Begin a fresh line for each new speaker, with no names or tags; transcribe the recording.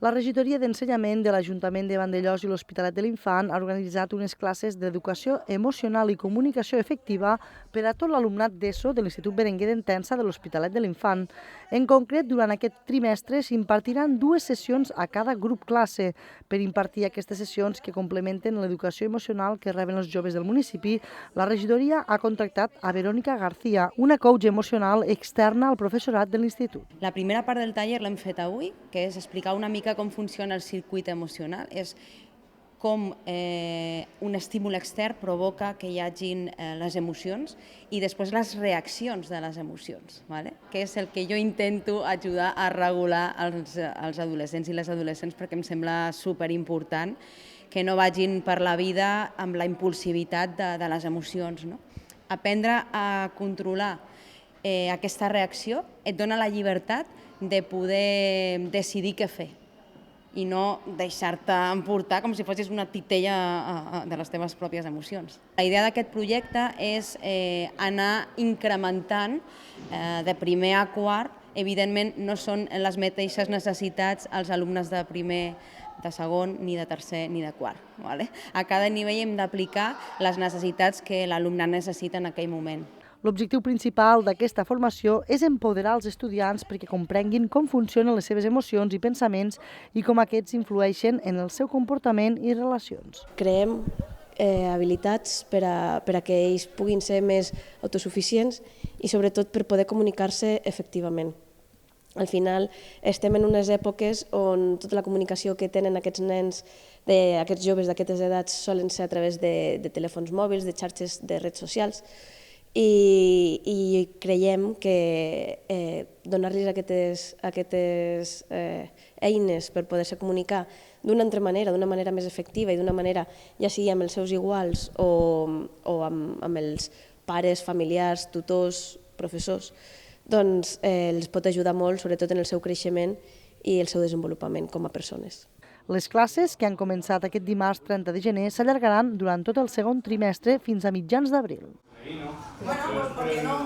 La regidoria d'Ensenyament de l'Ajuntament de Vandellòs i l'Hospitalet de l'Infant ha organitzat unes classes d'educació emocional i comunicació efectiva per a tot l'alumnat d'ESO de l'Institut Berenguer d'Entença de l'Hospitalet de l'Infant. En concret, durant aquest trimestre s'impartiran 2 sessions a cada grup classe. Per impartir aquestes sessions que complementen l'educació emocional que reben els joves del municipi, la regidoria ha contractat a Verònica García, una coach emocional externa al professorat de l'Institut.
La primera part del taller l'hem fet avui, que és explicar una mica com funciona el circuit emocional, és com un estímul extern provoca que hi hagin les emocions i després les reaccions de les emocions, que és el que jo intento ajudar a regular els adolescents i les adolescents, perquè em sembla superimportant que no vagin per la vida amb la impulsivitat de les emocions. Aprendre a controlar aquesta reacció et dona la llibertat de poder decidir què fer i no deixar-te emportar com si fossis una titella de les teves pròpies emocions. La idea d'aquest projecte és anar incrementant de primer a quart. Evidentment no són les mateixes necessitats els alumnes de primer, de segon, ni de tercer, ni de quart. A cada nivell hem d'aplicar les necessitats que l'alumnat necessita en aquell moment.
L'objectiu principal d'aquesta formació és empoderar els estudiants perquè comprenguin com funcionen les seves emocions i pensaments i com aquests influeixen en el seu comportament i relacions.
Creem habilitats per a que ells puguin ser més autosuficients i sobretot per poder comunicar-se efectivament. Al final estem en unes èpoques on tota la comunicació que tenen aquests nens, aquests joves d'aquestes edats, solen ser a través de telèfons mòbils, de xarxes de redes socials, i creiem que donar-los aquestes eines per poder-se comunicar d'una altra manera, d'una manera més efectiva i d'una manera, ja sigui amb els seus iguals o amb els pares, familiars, tutors, professors, doncs els pot ajudar molt, sobretot en el seu creixement i el seu desenvolupament com a persones.
Les classes, que han començat aquest dimarts 30 de gener, s'allargaran durant tot el segon trimestre fins a mitjans d'abril.
Bueno, pues ¿por qué no?